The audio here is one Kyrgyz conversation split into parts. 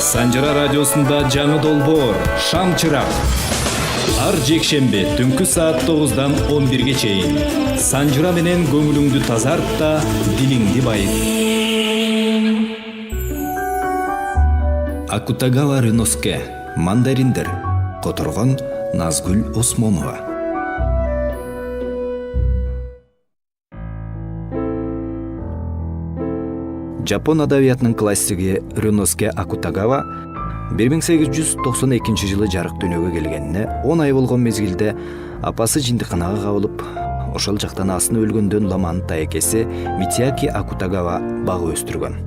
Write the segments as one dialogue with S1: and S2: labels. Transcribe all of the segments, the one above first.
S1: Санжыра радиосунда жаңы долбоор «Шам чырак». Ар жекшембе түнкү саат 9-дан 11-ге чейин. Санжыра менен көңүлүңдү тазарт да дилиңди байыт. Акутагава Рюноске, мандариндер. Которгон Назгүл Осмонова. Жапон адабиятынын классиги Рюноске Акутагава 1892 жылы жарык дүйнөгө келгенине 10 ай болгон мезгилде апасы жиндиканага кабылып, ошол жактан асын өлгөндөн уламанын таекеси Митияки Акутагава багы өстүргөн.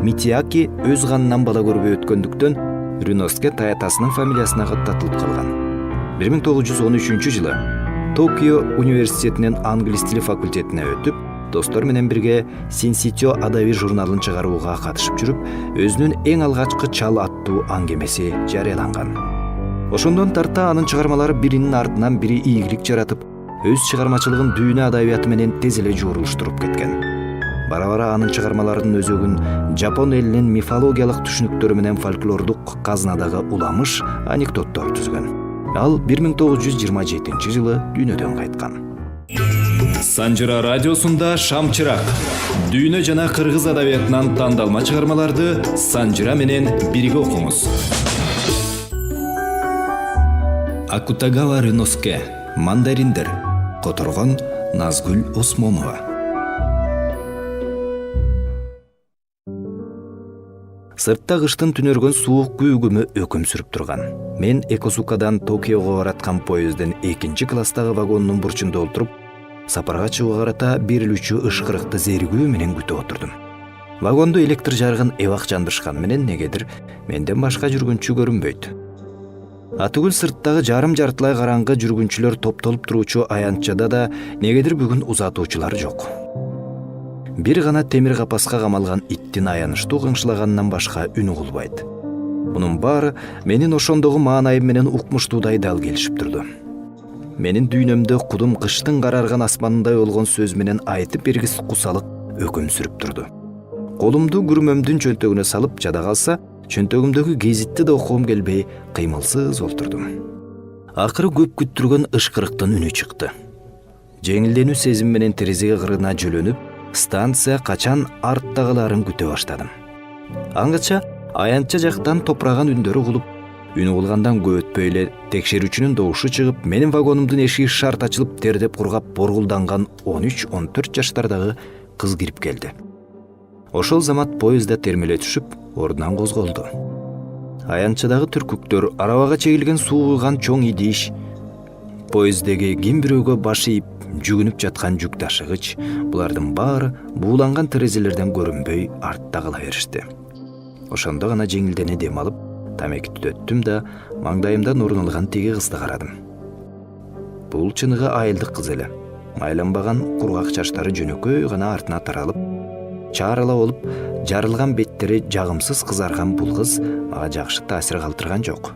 S1: Митияки өз канынан бала көрбөй өткөндүктөн Рюноске таятасынын фамилиясына каттатылып калган. 1913 жылы Токио университетинин англис тили факультетине өтүп, достор менен бирге Синситё адабий журналын чыгарууга катышып жүрүп, өзүнүн эң алгачкы чал аттуу аңгемеси жарыяланган. Ошондон тарта анын чыгармалары биринин артынан бири ийгилик жаратып, өз чыгармачылыгын дүйнө адабияты менен тез эле жуурулуштуруп кеткен. Бара-бара анын чыгармаларынын өзөгүн Жапон элинин мифологиялык түшүнүктөрү менен фольклордук казынадагы уламыш, анекдоттор түзгөн. Ал 1927 жылы дүйнөдөн кайткан. Санжыра радиосунда «Шам чырак». Дүйнө жана кыргыз адабиятынан тандалма чыгармаларды Санжыра менен бирге окуңуз. Акутагава Рюноске, мандариндер. Которгон Назгүл Осмонова. Сыртта кыштын түнөргөн суук күйгүмү өкүм сүрүп турган. Мен Экосукадан Токиого бараткан поезддин 2 класстагы вагонунун бурчунда отуруп, сапарга чыгууга карата берилүүчү ышкырыкты зеригүү менен күтүп отурдум. Вагондо электр жарыгын эбак жандырышкан менен негедир менден башка жүргүнчү көрүнбөйт. Атүгүл сырттагы жарым жартылай караңгы жүргүнчүлөр топтолуп туруучу аянтчада да негедир бүгүн узатуучулар жок. Бир гана темир капаска камалган иттин аянычтуу кыңшылаганынан башка үн угулбайт. Мунун баары менин ошондогу маанайым менен укмуштуудай дал келишип турду. Менин дүйнөмдө кудум кыштын карарган асманындай болгон сөз менен айтып бергис кусалык өкүм сүрүп турду. Колумду күрмөмдүн чөнтөгүнө салып жада калса, чөнтөгүмдөгү гезитти да окугум келбей, кыймылсыз олтурдум. Акыры көп күттүргөн ышкырыктын үнү чыкты. Жеңилденүү сезим менен терезеге кырына жөлөнүп, станция качан арттагыларын күтө баштадым. Аңгыча аянтча жактан топураган үндөр угулуп, үн угулгандан көп өтпөй эле текшерүүчүнүн добушу чыгып, менин вагонумдун эшиги шарт ачылып, тердеп кургап боргулданган 13-14 жаштардагы кыз кирип келди. Ошол замат поездда термеле түшүп, ордунан козголду. Аянтчадагы түркүктөр, арабага чегилген суу куйган чоң идиш, поезддеги ким бирөөгө баш ийип жүгүнүп жаткан жүк ташыгыч, булардын баары бууланган терезелерден көрүнбөй артта кала беришти. Ошондо гана жеңилдене дем алып, тамеки түтөттүм да маңдайымдан орун алган теги кызды карадым. Бул чыныгы айылдык кыз эле. Майланбаган кургак чачтары жөнөкөй гана артына таралып, чаарала болуп, жарылган беттери жагымсыз кызарган бул кыз мага жакшы таасир калтырган жок.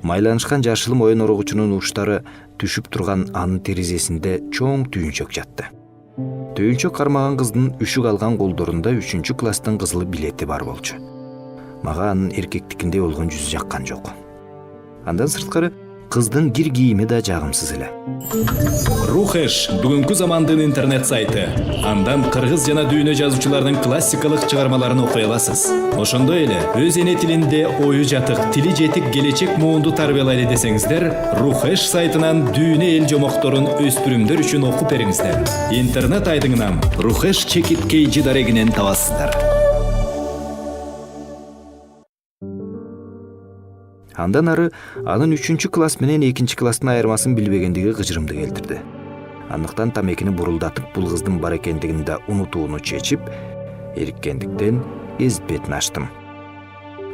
S1: Майланышкан жашыл моюн орогучунун учтары түшүп турган анын терезесинде чоң түйүнчөк жатты. Түйүнчөк кармаган кыздын үшүк алган колдорунда 3 класстын кызыл билети бар болчу. Мага анын эркектикиндей болгон жүзү жаккан жок. Андан сырткары кыздын кир кийими да жагымсыз эле. Рухеш бүгүнкү замандын интернет сайты. Андан кыргыз жана дүйнө жазуучулардын классикалык чыгармаларын окуй аласыз. Ошондой эле өз эне тилинде ою жатык, тили жетик келечек муунду тарбиялайлы десеңиздер, Рухеш сайтынан дүйнө эл жомокторун өспүрүмдөр үчүн окуп бериңиздер. Интернет айдыңынан Рухеш чекит кейжи дарегинен табасыздар. Андан ары анын 3 класс менен 2 класстын айырмасын билбегендиги кыжырымды келтирди. Андыктан тамекини бурулдатып бул кыздын бар экендигин да унутууну чечип, эриккендиктен гезит бетин ачтым.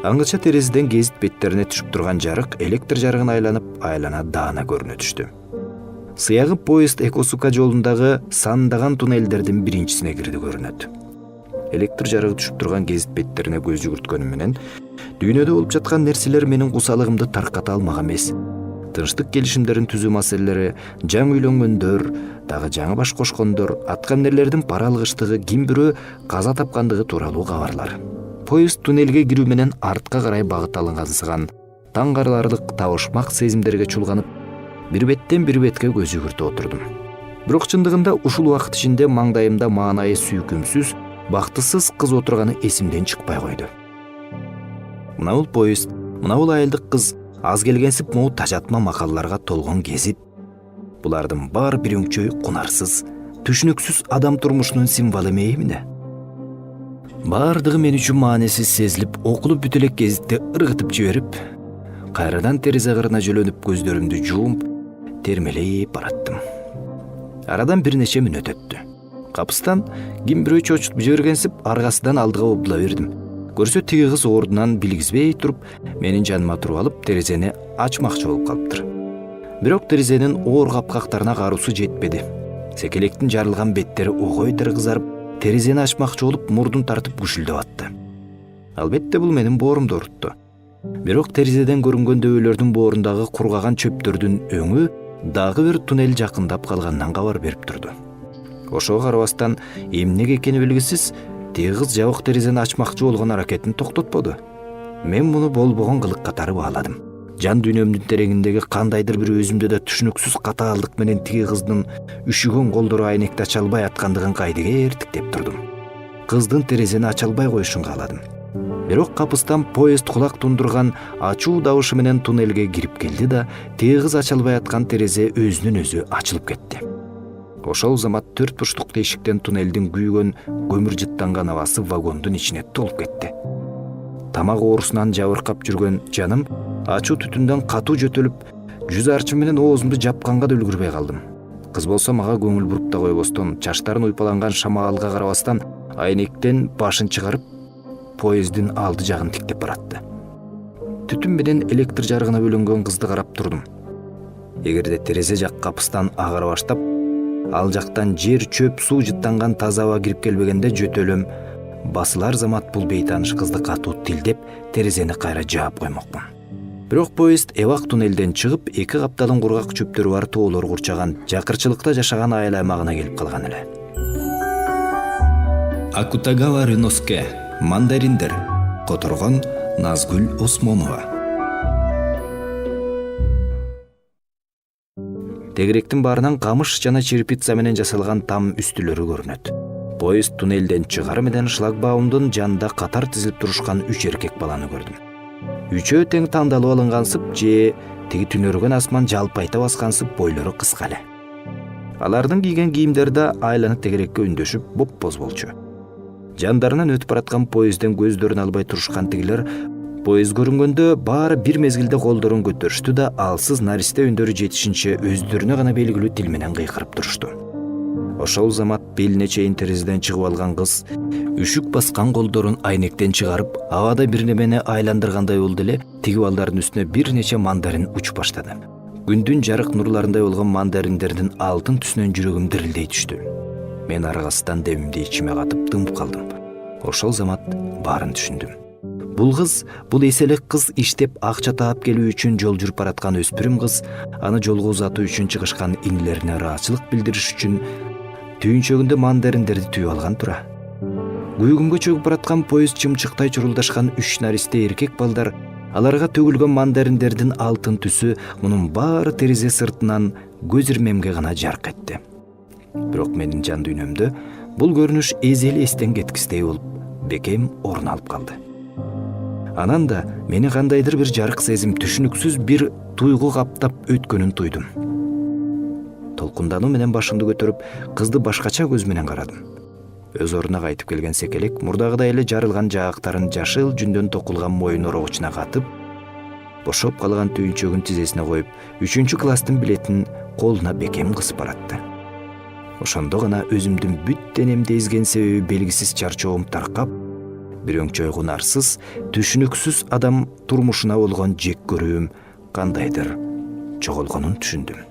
S1: Аңгыча терезеден гезит беттерине түшүп турган жарык электр жарыгын айлана даана көрүнө түштү. Сыягы поезд Экосука жолундагы сандаган туннелдердин биринчисине кирди көрүнөт. Электр жарыгы түшүп турган гезит беттерине көз жүгүрткөнүм менен дүйнөдө болуп жаткан нерселер менин кусалыгымды тарката алмак эмес. Тынчтык келишимдерин түзүү маселелери, жаңы үйлөнгөндөр, дагы жаңы баш кошкондор, аткамнерлердин пара алгычтыгы, ким бирөө каза тапкандыгы тууралуу кабарлар. Поезд туннелге кирүү менен артка карай багыт алынгансыган таң карларлык табышмак сезимдерге чулганып, бир беттен бир бетке көз жүгүртүп отурдум. Бирок чындыгында ушул убакыт ичинде маңдайымда маанайы сүйкүмсүз, бактысыз кыз отурганы эсимден чыкпай койду. Мына бул поезд, мына бул айылдык кыз аз келгенсип могу тажатма макалларга толгон кезип, булардын баары бир өңчөй кунарсыз, түшүнүксүз адам турмушунун символу эмне? Баардыгы мен үчүн маанесиз сезилип, окулуп бүтө элек гезитти ыргытып жиберип, кайрадан терезе кырына жөлөнүп көздөрүмдү жуумп, термелейип бараттым. Арадан бир нече мүнөт өттү. Капыстан ким бирөө чочутуп жибергенсип, аргасынан алдыга обула бердим. Көрсө тиги кыз ордунан билгизбей туруп, менин жаныма туруп алып, терезени ачмакчы болуп калыптыр. Бирок терезенин оор капкактарына каруусу жетпеди. Секелектин жарылган беттери огойдор кызарып, терезени ачмакчы болуп, мурдун тартып күшүлдөп атты. Албетте бул менин боорумду оорутtu. Бирок терезеден көрүнгөн дөбөлөрдүн боорундагы кургаган чөптөрдүн өңү дагы бир туннель жакындап калгандан кабар берип турду. Ошого карабастан, эмнеге экени белгисиз, тиги кыз жабык терезени ачмакчы болгон аракетин токтотподу. Мен муну болбогон кылык катары бааладым. Жан дүйнөмдүн тереңиндеги кандайдыр бир өзүмдө да түшүнүксүз катаалдык менен тиги кыздын үшүгөн колдору айнекти ача албай аткандыгын кайдыгер эртиктеп турдум. Кыздын терезени ача албай коюшун кааладым. Бирок капыстан поезд кулак тундурган ачуу дабышы менен туннелге кирип келди да, тиги кыз ача албай аткан терезе өзүнөн өзү ачылып кетти. Ошол замат төрт бурчтук тешиктен туннелдин күйгөн, көмүр жыттанган абасы вагондун ичине толуп кетти. Тамак оорусунан жабыркап жүргөн жаным ачуу түтүндөн катуу жөтөлүп, жүз арчым менен оозумду жапканга да үлгүрбөй калдым. Кыз болсо мага көңүл буруп да койбостон, чачтарын уйпаланган шамаалга карабастан, айнектен башын чыгарып, поездин алды жагын тиктеп баратты. Түтүн менен электр жарыгына бөлөнгөн кызды карап турдум. Эгерде терезе жак капыстан агара баштап, ал жактан жер, чөп, суу жыттанган таза аба кирип келбегенде жөтөлөм, басылар замат бул бейтааныш кызды катуу тилдеп, терезени кайра жаап коймокмун. Бирок поезд эбак туннелден чыгып, 2 капталын кургак чөптөрү бар тоолор курчаган, жакырчылыкта жашаган айыл аймагына келип калган эле. Акутагава Реноске, Мандариндер, которгон Назгүл Осмонова. Тегеректин баарынан камыш жана черепица менен жасалган там үстүлөрү көрүнөт. Поезд туннелден чыгары менен шлагбаумдун жанында катар тизилип турушкан 3 эркек баланы көрдүм. Үчөө тең тандалып алынгансып, же тиги түнөргөн асман жалпайта баскансып, бойлору кыска эле. Алардын кийген кийимдери да айланып тегерекке үндөшүп, боп-боз болчу. Жандарынан өтүп бараткан поездден көздөрүн албай турушкан тигилер, поезд көрүнгөндө баары бир мезгилде колдорун көтөрүштү да, алсыз наристе үндөрү жетишинче өздөрүнө гана белгилүү тил менен кыйкырып турушту. Ошол замат белине чейин терезеден чыгып алган кыз үшүк баскан колдорун айнектен чыгарып, абада бир немени айландыргандай болду эле, тиги балдардын үстүнө бир нече мандарин учуп баштады. Күндүн жарык нурларындай болгон мандариндердин алтын түсүнөн жүрөгүм дирилдей түштү. Мен аргасынан демимди ичиме катып тымып калдым. Ошол замат баарын түшүндүм. Бул кыз, бул эселек кыз иштеп акча таап келүү үчүн жол жүрүп бараткан өспүрүм кыз, аны жолго узатуу үчүн чыгышкан инилерине ыраачылык билдириш үчүн түйүнчөгүндө мандариндерди түйүп алган тура. Күйгүмгө чөгүп бараткан поезд чымчыктай чурулдашкан 3 наристе эркек балдар, аларга төгүлгөн мандариндердин алтын түсү мунун баары терезе сыртынан көз ирмемге гана жарк этти. Бирок менин жан дүйнөмдө бул көрүнүш эзели эстен кеткистей болуп, бекем орун алып калды. Анан да мени кандайдыр бир жарык сезим, түшүнүксүз бир туйгу каптап өткөнүн туйдум. Толкундануу менен башымды көтөрүп, кызды башкача көз менен карадым. Өз ордуна кайтып келген секелек мурдагыдай эле жарылган жаактарын жашыл жүндөн токулган моюн орогучуна катып, бошоп калган түйүнчөгүн тизесине коюп, 3 класстын билетин колуна бекем кысып баратты. Ошондо гана өзүмдүн бүт денемди эзген себеби белгисиз чарчоогум таркап, бир өңчөй кунарсыз, түшүнүксүз адам турмушуна болгон жек көрүүм кандайдыр жоголгонун түшүндүм.